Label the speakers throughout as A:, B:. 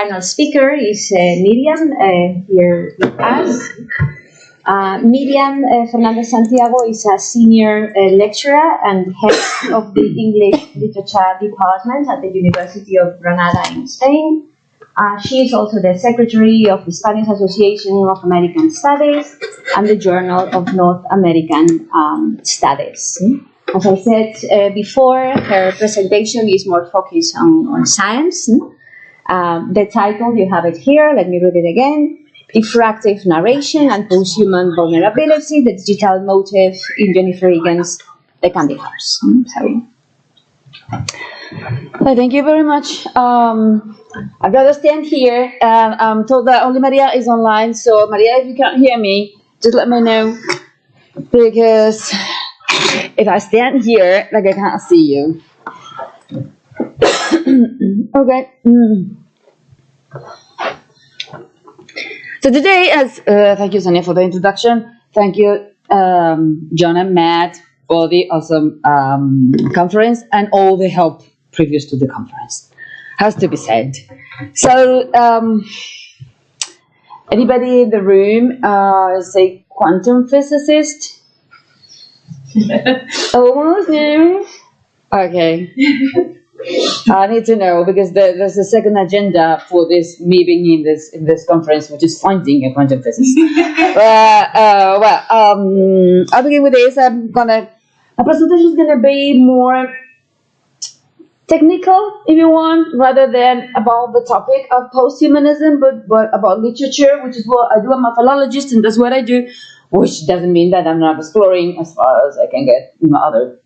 A: Final speaker is Miriam here with us. Miriam Fernández-Santiago is a senior lecturer and head of the English Literature Department at the University of Granada in Spain. She is also the secretary of the Spanish Association of American Studies and the Journal of North American Studies. As I said before, her presentation is more focused on science. The title, you have it here, let me read it again. Diffractive Narration and Posthuman Vulnerability, the Digital Motif in Jennifer Egan's The Candy Horse. Thank you very much. I'd rather stand here, and I'm told that only Maria is online, so Maria, if you can't hear me, just let me know, because if I stand here, like I can't see you. Okay. So today, thank you, Sonia, for the introduction. Thank you, John and Matt, for the awesome conference and all the help previous to the conference. Has to be said. So, anybody in the room is a quantum physicist? Almost no. Okay. I need to know, because there's a second agenda for this meeting in this conference, which is finding a quantum physicist. I'll begin with this. My presentation is gonna be more technical, if you want, rather than about the topic of posthumanism, but about literature, which is what I do. I'm a philologist, and that's what I do, which doesn't mean that I'm not exploring as far as I can get in my other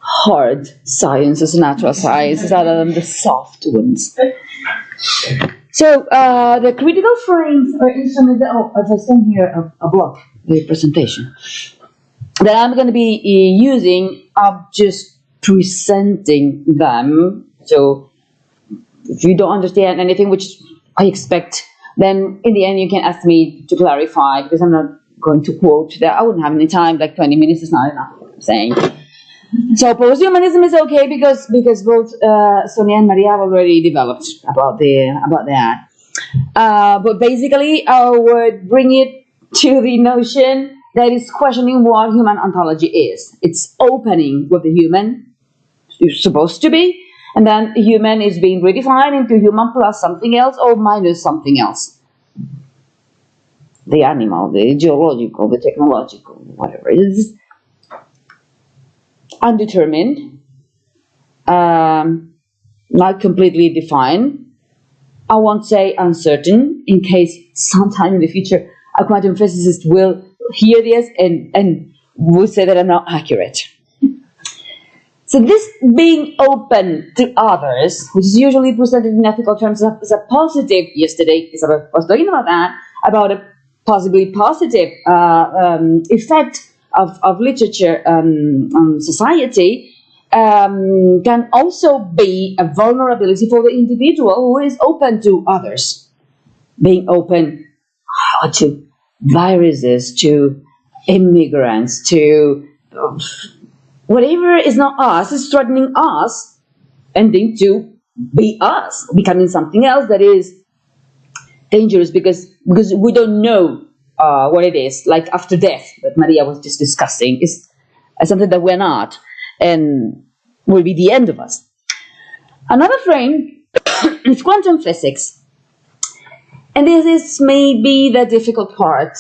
A: hard sciences, natural sciences, other than the soft ones. So the critical frames or instruments that, if I stand here, a block the presentation that I'm going to be using, I'm just presenting them. So if you don't understand anything, which I expect, then in the end you can ask me to clarify, because I'm not going to quote that. I wouldn't have any time, like 20 minutes is not enough, I'm saying. So posthumanism is okay because both Sonia and Maria have already developed about that. But basically, I would bring it to the notion that is questioning what human ontology is. It's opening what the human is supposed to be, and then human is being redefined into human plus something else or minus something else. The animal, the geological, the technological, whatever it is. Undetermined, not completely defined. I won't say uncertain, in case sometime in the future a quantum physicist will hear this and will say that I'm not accurate. So this being open to others, which is usually presented in ethical terms as a positive, yesterday I was talking about that, about a possibly positive effect of literature on society, can also be a vulnerability for the individual who is open to others. Being open to viruses, to immigrants, to whatever is not us, is threatening us, ending to be us, becoming something else that is dangerous because we don't know what it is, like after death that Maria was just discussing, is something that we're not and will be the end of us. Another frame is quantum physics, and this is maybe the difficult part.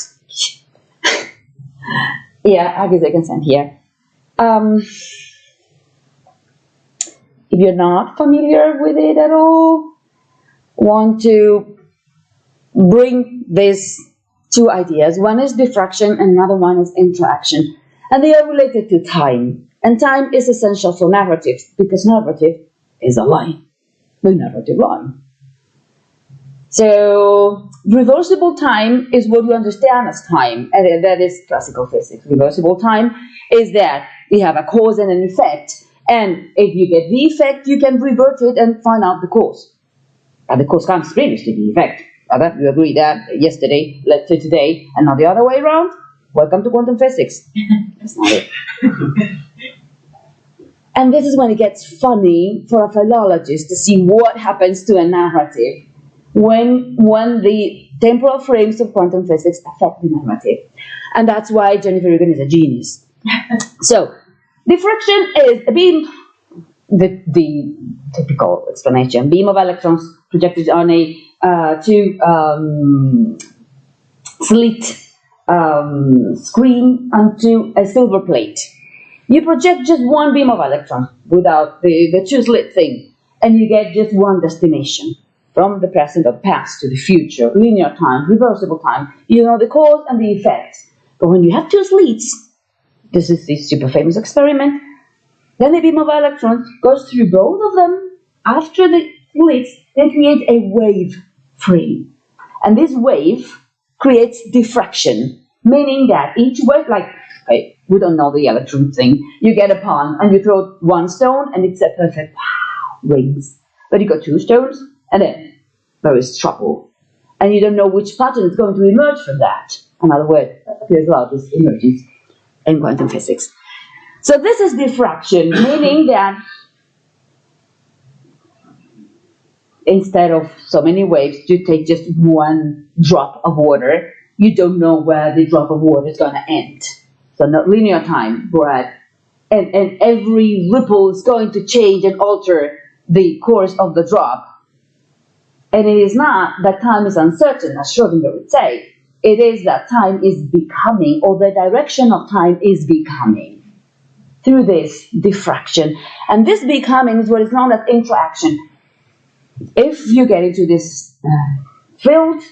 A: Yeah, I guess I can stand here. If you're not familiar with it at all, want to bring these two ideas. One is diffraction, and another one is interaction. And they are related to time. And time is essential for narrative, because narrative is a line, the narrative line. So reversible time is what you understand as time, and that is classical physics. Reversible time is that we have a cause and an effect, and if you get the effect, you can revert it and find out the cause. And the cause comes previously to the effect. You agree that yesterday led to today, and not the other way around? Welcome to quantum physics. That's not it. And this is when it gets funny for a philologist to see what happens to a narrative when the temporal frames of quantum physics affect the narrative. And that's why Jennifer Egan is a genius. So, diffraction is a beam, the typical explanation, beam of electrons projected on a slit screen onto a silver plate. You project just one beam of electrons without the two slit thing, and you get just one destination. From the present or past to the future, linear time, reversible time, you know the cause and the effect. But when you have two slits, this is the super famous experiment, then a beam of electrons goes through both of them. After the slits, they create a wave frame. And this wave creates diffraction, meaning that each wave, like, we don't know the electron thing, you get a pond and you throw one stone and it's a perfect, wow, rings. But you got two stones, and then there is trouble. And you don't know which pattern is going to emerge from that. Another word that appears a lot is emergence in quantum physics. So this is diffraction, meaning that instead of so many waves, you take just one drop of water. You don't know where the drop of water is going to end. So not linear time, but and every ripple is going to change and alter the course of the drop. And it is not that time is uncertain, as Schrödinger would say. It is that time is becoming, or the direction of time is becoming, through this diffraction. And this becoming is what is known as interaction. If you get into this field,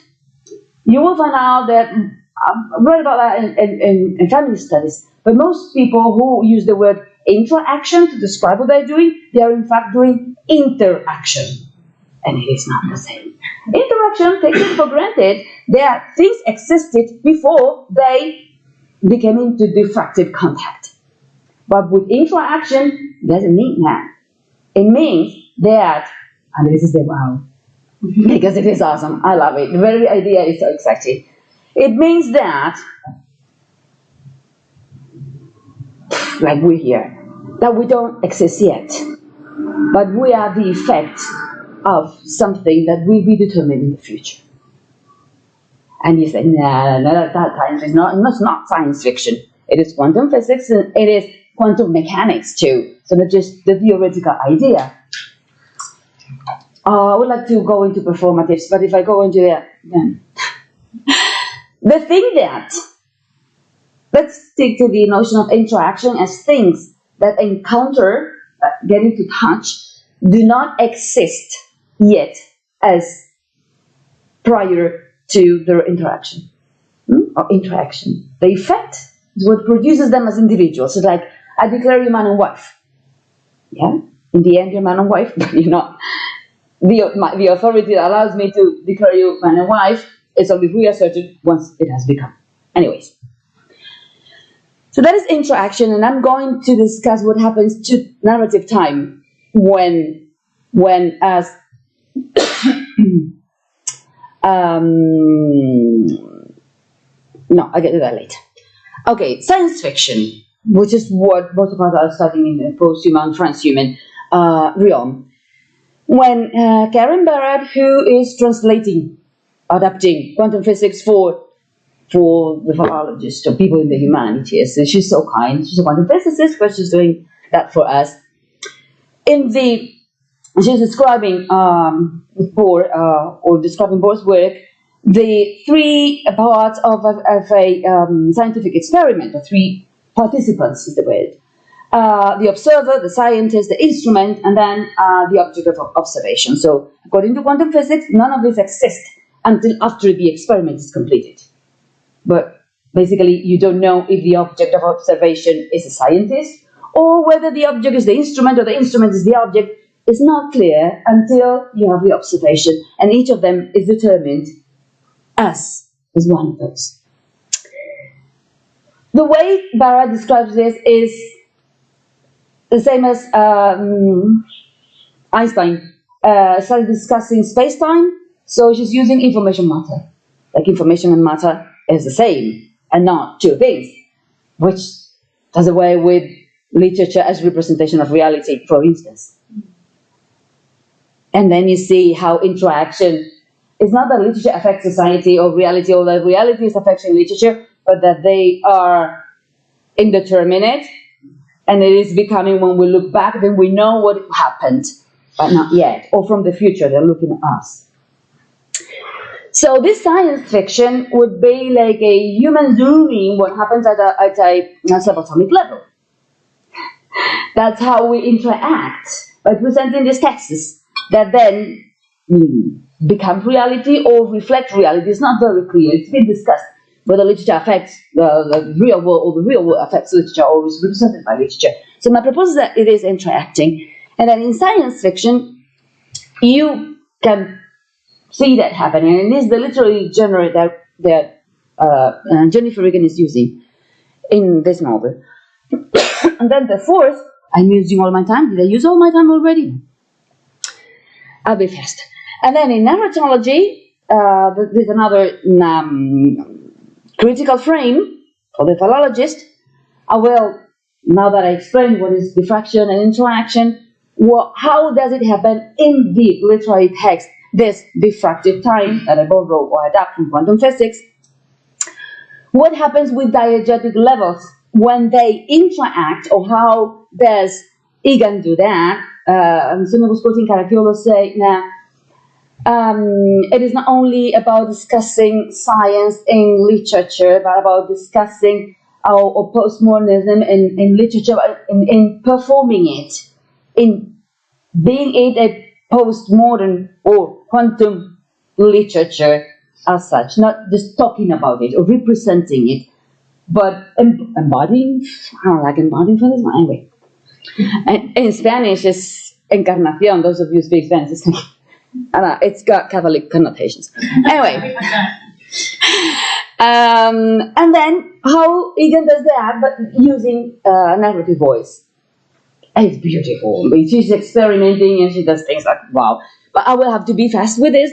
A: you will find out that, I've read about that in family studies, but most people who use the word interaction to describe what they're doing, they are in fact doing interaction. And it is not the same. Interaction takes it for granted that things existed before they became into diffractive contact. But with interaction, it doesn't mean that. It means that, and this is the wow, because it is awesome, I love it, the very idea is so exciting. It means that, like we're here, that we don't exist yet, but we are the effect of something that will be determined in the future. And you say, no, that time is not, it's not science fiction. It is quantum physics and it is quantum mechanics too. So not just the theoretical idea. I would like to go into performatives, but if I go into that, then the thing that, let's stick to the notion of interaction as things that encounter, get into touch, do not exist yet as prior to their interaction or interaction. The effect is what produces them as individuals. So like, I declare you man and wife. Yeah, in the end you're man and wife, but you're not. The authority that allows me to declare you man and wife is only reasserted once it has become. Anyways. So that is interaction, and I'm going to discuss what happens to narrative time when as no, I'll get to that later. Okay, science fiction, which is what most of us are studying in the posthuman, transhuman realm. When Karen Barrett, who is translating, adapting quantum physics for the biologists or people in the humanities, and she's so kind, she's a quantum physicist, but she's doing that for us. She's describing describing Bohr's work, the three parts of a scientific experiment, the three participants is the word. The observer, the scientist, the instrument, and then the object of observation. So according to quantum physics, none of this exists until after the experiment is completed. But basically, you don't know if the object of observation is a scientist or whether the object is the instrument or the instrument is the object. It's not clear until you have the observation, and each of them is determined as one of those. The way Barrett describes this is the same as Einstein started discussing space-time, so she's using information matter. Like information and matter is the same and not two things, which does away with literature as representation of reality, for instance. And then you see how interaction it's not that literature affects society or reality, or that reality is affecting literature, but that they are indeterminate, and it is becoming, when we look back, then we know what happened, but not yet, or from the future, they're looking at us. So this science fiction would be like a human zooming what happens at a subatomic level. That's how we interact by presenting these texts that then become reality or reflect reality. It's not very clear. It's been discussed whether literature affects the real world, or the real world affects literature, or is represented by literature. So my proposal is that it is interacting. And then in science fiction, you can see that happening. And it is the literary genre that Jennifer Egan is using in this novel. And then the fourth, I'm using all my time. Did I use all my time already? I'll be fast. And then in narratology, there's another critical frame for the philologist. I will, now that I explained what is diffraction and interaction, how does it happen in the literary text, this diffractive time that I borrow or adapt from quantum physics? What happens with diegetic levels when they interact, or how does Egan do that? Soon I was quoting Caracciolo say, it is not only about discussing science in literature, but about discussing or postmodernism in literature, in performing it, in being it a postmodern or quantum literature as such, not just talking about it or representing it, but embodying. I don't like embodying for this one anyway. And in Spanish, it's encarnación. Those of you who speak Spanish, it's got Catholic connotations. Anyway, and then how Egan does that, but using narrative voice. It's beautiful. She's experimenting and she does things like wow. But I will have to be fast with this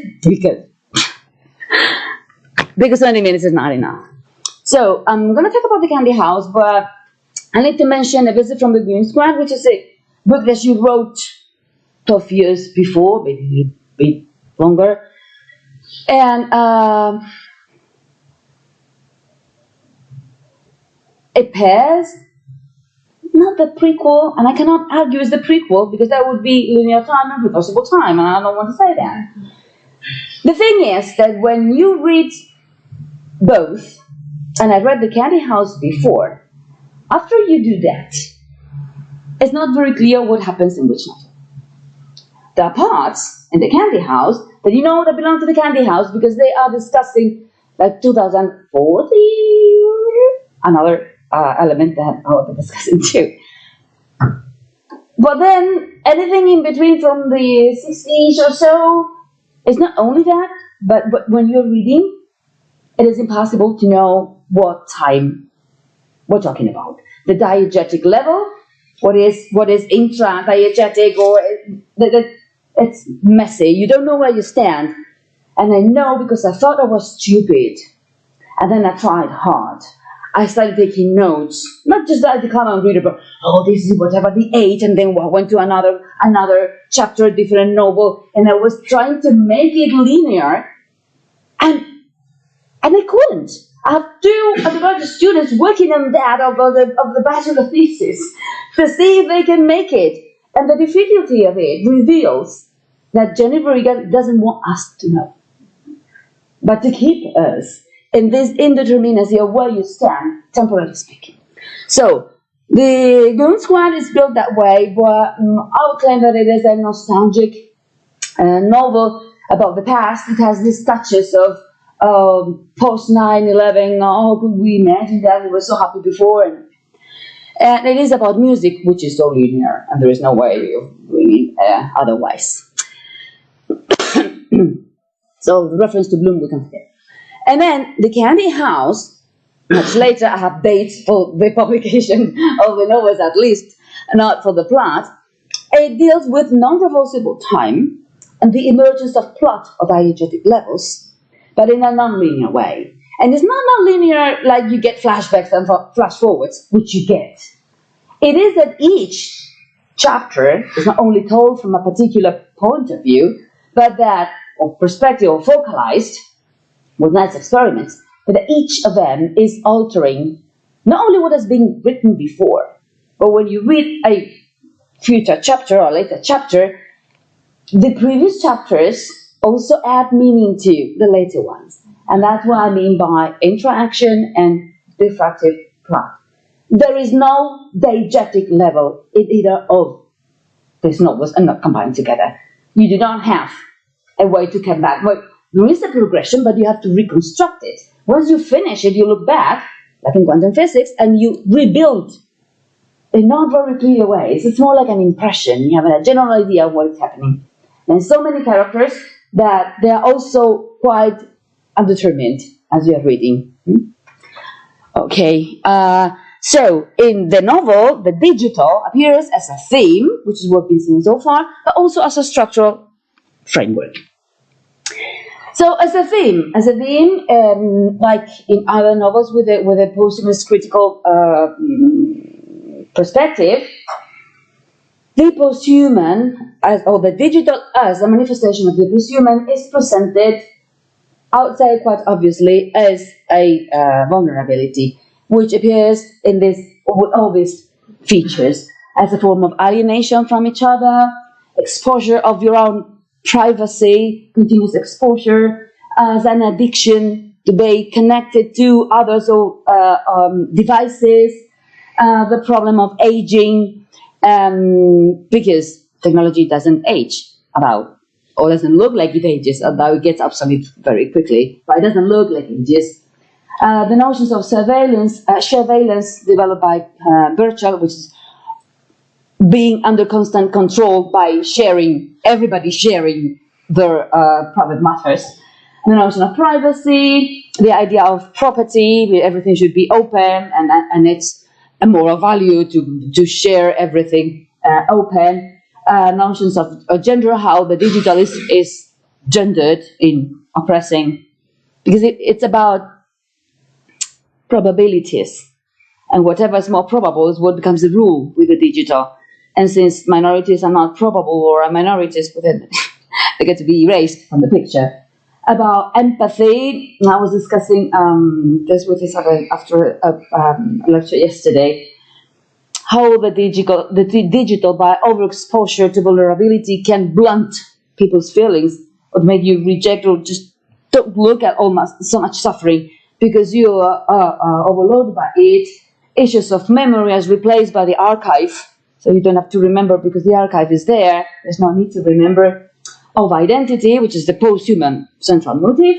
A: because 20 minutes is not enough. So I'm going to talk about The Candy House, but I need to mention A Visit from the Green Squad, which is a book that she wrote 12 years before, maybe a bit longer. And it pairs not the prequel, and I cannot argue it's the prequel because that would be linear time and reversible time, and I don't want to say that. The thing is that when you read both, and I read The Candy House before, after you do that, it's not very clear what happens in which novel. There are parts in The Candy House that you know that belong to The Candy House because they are discussing like 2040, another element that I will be discussing too. But then anything in between from the 60s or so, it's not only that, but when you're reading, it is impossible to know what time we're talking about. The diegetic level, what is intra-diegetic, or it's messy. You don't know where you stand. And I know because I thought I was stupid. And then I tried hard. I started taking notes, not just like the common reader, but this is whatever the 8, and then I went to another chapter, different novel, and I was trying to make it linear, and I couldn't. I have 2 undergraduate students working on that of the bachelor thesis to see if they can make it, and the difficulty of it reveals that Jennifer Egan doesn't want us to know, but to keep us in this indeterminacy of where you stand, temporarily speaking. So, the Goon Squad is built that way, but I would claim that it is a nostalgic novel about the past. It has these touches of post 9/11. Oh, could we imagine that? We were so happy before. And it is about music, which is so linear, and there is no way of doing it otherwise. So, the reference to Bloom we can forget. And then The Candy House, much later, I have dates for the publication of the novels at least, not for the plot. It deals with non-reversible time and the emergence of plot of diegetic levels, but in a non-linear way. And it's not non-linear like you get flashbacks and flash forwards, which you get. It is that each chapter is not only told from a particular point of view, but that or perspective or focalized with nice experiments, but each of them is altering not only what has been written before, but when you read a future chapter or later chapter, the previous chapters also add meaning to the later ones. And that's what I mean by interaction and diffractive plot. There is no diegetic level in either of these novels and not combined together. You do not have a way to come back. Well, there is a progression, but you have to reconstruct it. Once you finish it, you look back, like in quantum physics, and you rebuild in not very clear ways. It's more like an impression. You have a general idea of what is happening. And so many characters that they are also quite undetermined as you are reading. Okay. So in the novel, the digital appears as a theme, which is what we've been seeing so far, but also as a structural framework. So as a theme, like in other novels with a posthumous critical perspective, the posthuman, or the digital as a manifestation of the posthuman, is presented, I would say quite obviously, as a vulnerability, which appears in this, with all these features, as a form of alienation from each other, exposure of your own privacy, continuous exposure, as an addiction to be connected to others or devices, the problem of aging, because technology doesn't age or doesn't look like it ages, although it gets obsolete very quickly, but it doesn't look like it ages. The notions of surveillance developed by Birchall, which is being under constant control by everybody sharing their private matters. The notion of privacy, the idea of property, where everything should be open, and it's a moral value to share everything open. Notions of gender, how the digital is gendered in oppressing, because it's about probabilities, and whatever is more probable is what becomes the rule with the digital. And since minorities are not probable or are minorities, then they get to be erased from the picture. About empathy, I was discussing this with this after a lecture yesterday, how the digital by overexposure to vulnerability can blunt people's feelings, or make you reject or just don't look at almost so much suffering because you are overloaded by it. Issues of memory as replaced by the archive. So you don't have to remember because the archive is there. There's no need to remember. Of identity, which is the post-human central motif,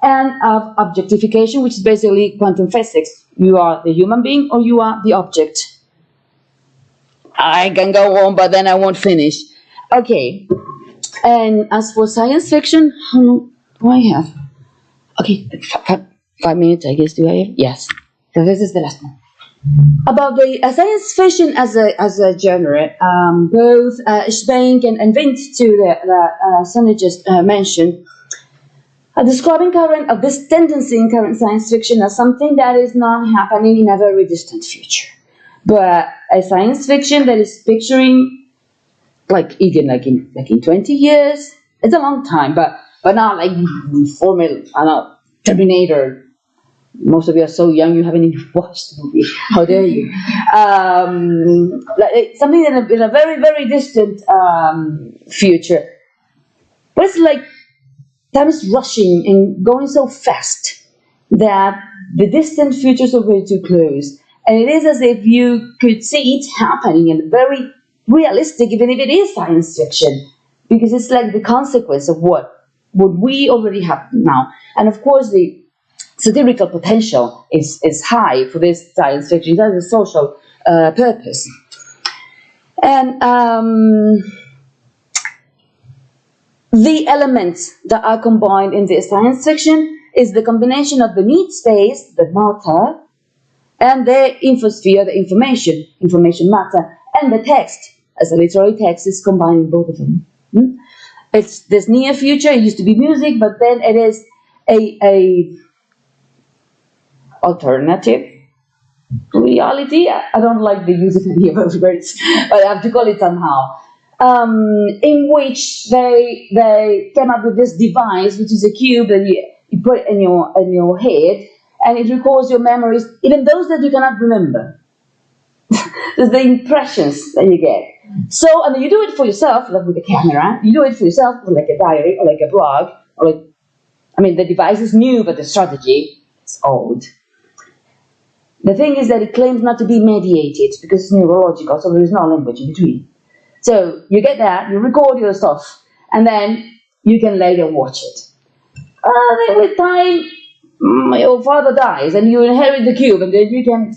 A: and of objectification, which is basically quantum physics. You are the human being or you are the object. I can go on, but then I won't finish. Okay. And as for science fiction, how long do I have? Okay, 5 minutes, I guess. Do I have? Yes. So this is the last one. About the science fiction as a genre, both Schwenk and Vint, the Sonny just mentioned, are describing this tendency in current science fiction as something that is not happening in a very distant future, but a science fiction that is picturing, like Egan, like in 20 years. It's a long time, but not like Terminator. Most of you are so young, you haven't even watched the movie. How dare you? Something in a very, very distant future. But it's like time is rushing and going so fast that the distant futures are way too close. And it is as if you could see it happening, and very realistic, even if it is science fiction, because it's like the consequence of what we already have now. And of course, the satirical potential is high for this science fiction. It has a social purpose. And the elements that are combined in this science fiction is the combination of the need space, the matter, and the infosphere, the information matter, and the text, as a literary text, is combining both of them. It's this near future. It used to be music, but then it is a alternative reality. I don't like the use of any of those words, but I have to call it somehow. in which they came up with this device, which is a cube that you put in your head, and it records your memories, even those that you cannot remember. There's the impressions that you get. So, I mean, you do it for yourself, like with a camera. You do it for yourself, or like a diary, or like a blog, or like, I mean, the device is new, but the strategy is old. The thing is that it claims not to be mediated because it's neurological, so there is no language in between. So you get that, you record your stuff, and then you can later watch it. Then with time, your father dies, and you inherit the cube, and then you can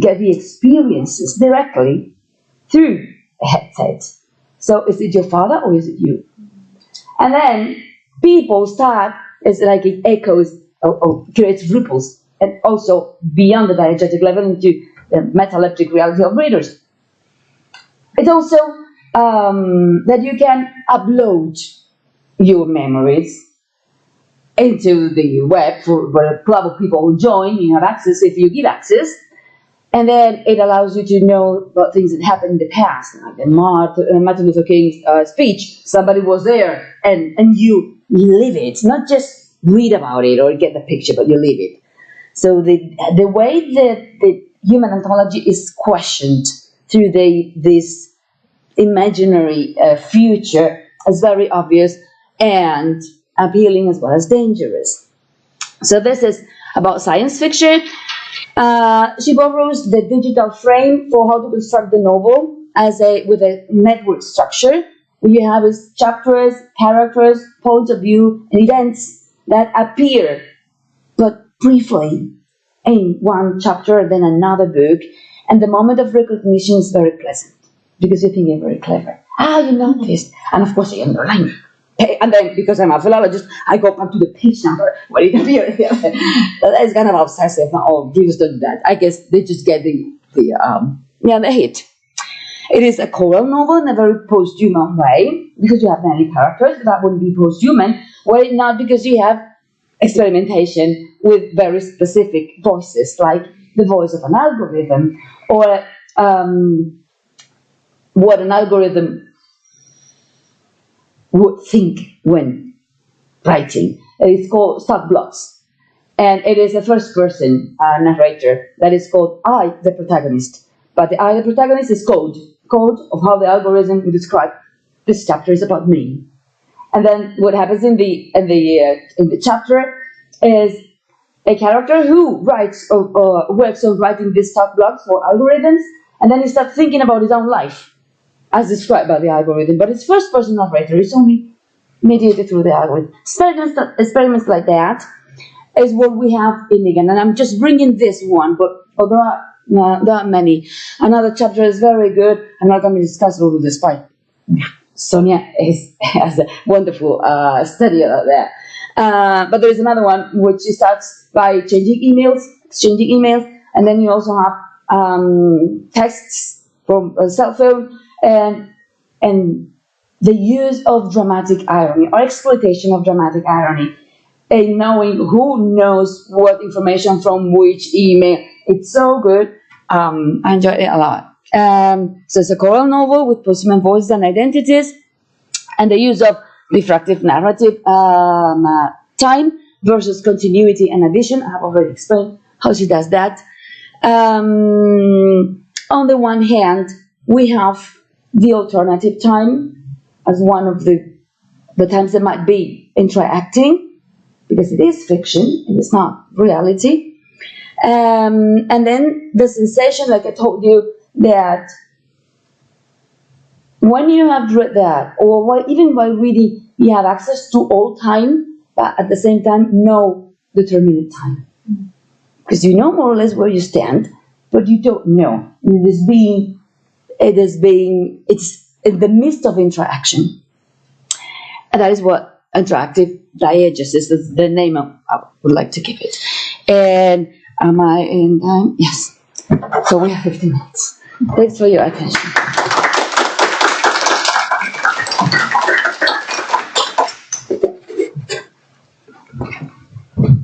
A: get the experiences directly through a headset. So is it your father or is it you? And then people start, it's like it echoes or creates ripples, and also beyond the diegetic level into the metaleptic reality of readers. It's also that you can upload your memories into the web for a club of people who join. You have access if you give access. And then it allows you to know about things that happened in the past, like the Martin Luther King's speech. Somebody was there, and you live it, not just read about it or get the picture, but you live it. So the way that the human ontology is questioned through this imaginary future is very obvious and appealing as well as dangerous. So this is about science fiction. She borrows the digital frame for how to construct the novel with a network structure. What you have is chapters, characters, points of view, and events that appear, but briefly, in one chapter, then another book. And the moment of recognition is very pleasant because you think you're very clever. You noticed, and of course, you underline. And then, because I'm a philologist, I go back to the page number where it appears. That's kind of obsessive. Not all readers don't do that. I guess they just get the hit. It is a choral novel in a very post-human way, because you have many characters. That wouldn't be post-human, were it not because you have experimentation with very specific voices, like the voice of an algorithm, or what an algorithm would think when writing. It's called subblocks, and it is a first-person narrator that is called I, the protagonist. But the I, the protagonist, is code of how the algorithm would describe this chapter is about me. And then what happens in the chapter is a character who writes or works on writing these subblocks for algorithms, and then he starts thinking about his own life as described by the algorithm, but it's first-person narrator. It's only mediated through the algorithm. Experiments like that is what we have in Egan, and I'm just bringing this one, but there are many. Another chapter is very good. I'm not going to discuss all of this, but Sonia has a wonderful study of that. But there is another one which starts by exchanging emails, and then you also have texts from a cell phone, and the use of dramatic irony or exploitation of dramatic irony, and knowing who knows what information from which email. It's so good. I enjoyed it a lot. So it's a choral novel with posthuman voices and identities, and the use of diffractive narrative time versus continuity and addition. I have already explained how she does that. On the one hand, we have the alternative time as one of the times that might be interacting, because it is fiction, it is not reality. And then the sensation, like I told you, that when you have read that, or even while reading, you have access to all time, but at the same time, no determinate time. Because you know more or less where you stand, but you don't know. It's in the midst of interaction. And that is what interactive diegesis is, the name I would like to give it. And am I in time? Yes. So we have 15 minutes. Thanks for your attention.